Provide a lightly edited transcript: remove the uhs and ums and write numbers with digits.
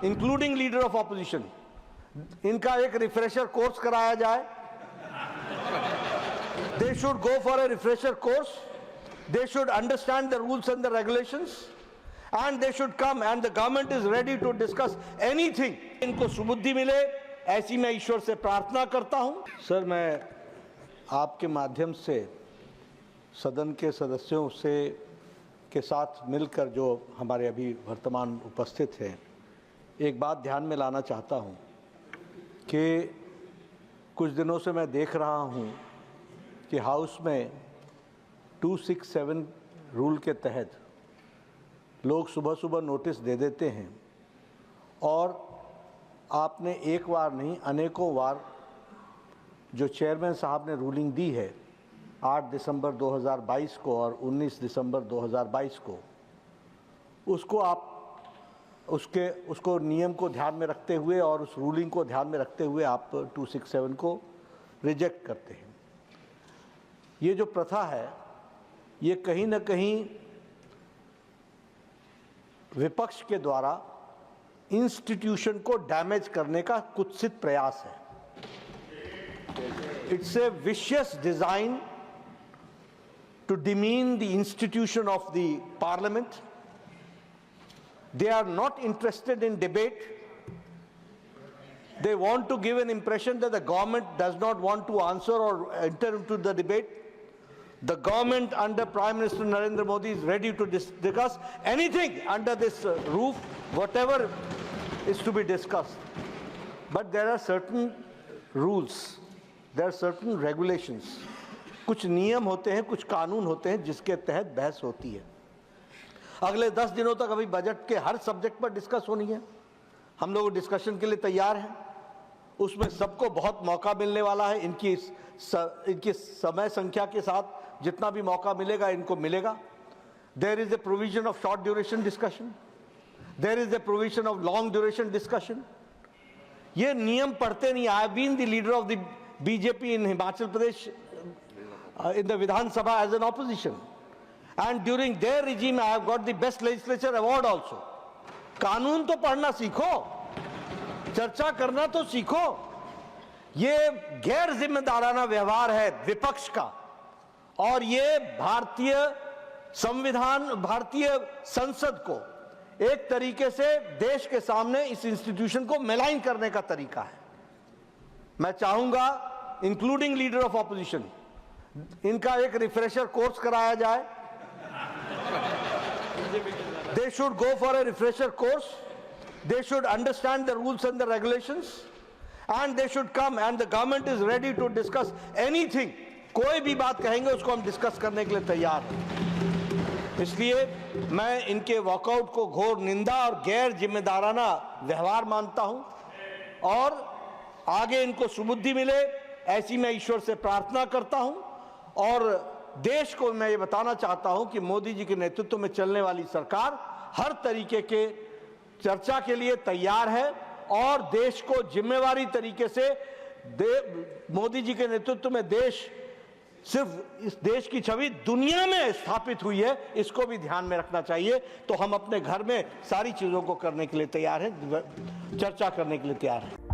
Including leader of opposition, इनका एक refresher course कराया जाए. They should go for a refresher course. They should understand the rules and the regulations, and they should come. And the government is ready to discuss anything. इनको सुबुद्धि मिले, ऐसी मैं ईश्वर से प्रार्थना करता हूं. सर, मैं आपके माध्यम से सदन के सदस्यों से के साथ मिलकर जो हमारे अभी वर्तमान उपस्थित हैं, एक बात ध्यान में लाना चाहता हूं कि कुछ दिनों से मैं देख रहा हूं कि हाउस में 267 रूल के तहत लोग सुबह सुबह नोटिस दे देते हैं और आपने एक बार नहीं अनेकों बार जो चेयरमैन साहब ने रूलिंग दी है 8 दिसंबर 2022 को और 19 दिसंबर 2022 को, उसको नियम को ध्यान में रखते हुए और उस रूलिंग को ध्यान में रखते हुए आप 267 को रिजेक्ट करते हैं. ये जो प्रथा है, ये कहीं न कहीं विपक्ष के द्वारा इंस्टीट्यूशन को डैमेज करने का कुत्सित प्रयास है. It's a vicious design to demean the institution of the parliament. They are not interested in debate. They want to give an impression that the government does not want to answer or enter into the debate. The government under Prime Minister Narendra Modi is ready to discuss anything under this roof, whatever is to be discussed. But there are certain rules, there are certain regulations. कुछ नियम होते हैं, कुछ कानून होते हैं जिसके तहत बहस होती है. अगले 10 दिनों तक अभी बजट के हर सब्जेक्ट पर डिस्कस होनी है. हम लोग डिस्कशन के लिए तैयार हैं. उसमें सबको बहुत मौका मिलने वाला है. इनकी समय संख्या के साथ जितना भी मौका मिलेगा इनको मिलेगा. There is a provision of short duration discussion, there is a provision of long duration discussion. ये नियम पढ़ते नहीं. I have been the leader of the BJP in Himachal Pradesh in the Vidhan Sabha as an opposition, and during their regime I have got the best legislature award also. कानून तो पढ़ना सीखो, चर्चा करना तो सीखो. ये गैर जिम्मेदाराना व्यवहार है विपक्ष का, और ये भारतीय संविधान, भारतीय संसद को एक तरीके से देश के सामने इस इंस्टीट्यूशन को मेलाइन करने का तरीका है. मैं चाहूंगा इंक्लूडिंग लीडर ऑफ ऑपोजिशन, इनका एक रिफ्रेशर कोर्स कराया जाए. They should go for a refresher course. They should understand the rules and the regulations, and they should come. And the government is ready to discuss anything. कोई भी बात कहेंगे उसको हम डिस्कस करने के लिए तैयार हैं. इसलिए मैं इनके वॉकआउट को घोर निंदा और गैर जिम्मेदाराना व्यवहार मानता हूं, और आगे इनको सुबुद्धि मिले ऐसी मैं ईश्वर से प्रार्थना करता हूं. और देश को मैं ये बताना चाहता हूं कि मोदी जी के नेतृत्व में चलने वाली सरकार हर तरीके के चर्चा के लिए तैयार है, और देश को जिम्मेवारी तरीके से मोदी जी के नेतृत्व में देश सिर्फ इस देश की छवि दुनिया में स्थापित हुई है, इसको भी ध्यान में रखना चाहिए. तो हम अपने घर में सारी चीजों को करने के लिए तैयार हैं, चर्चा करने के लिए तैयार हैं.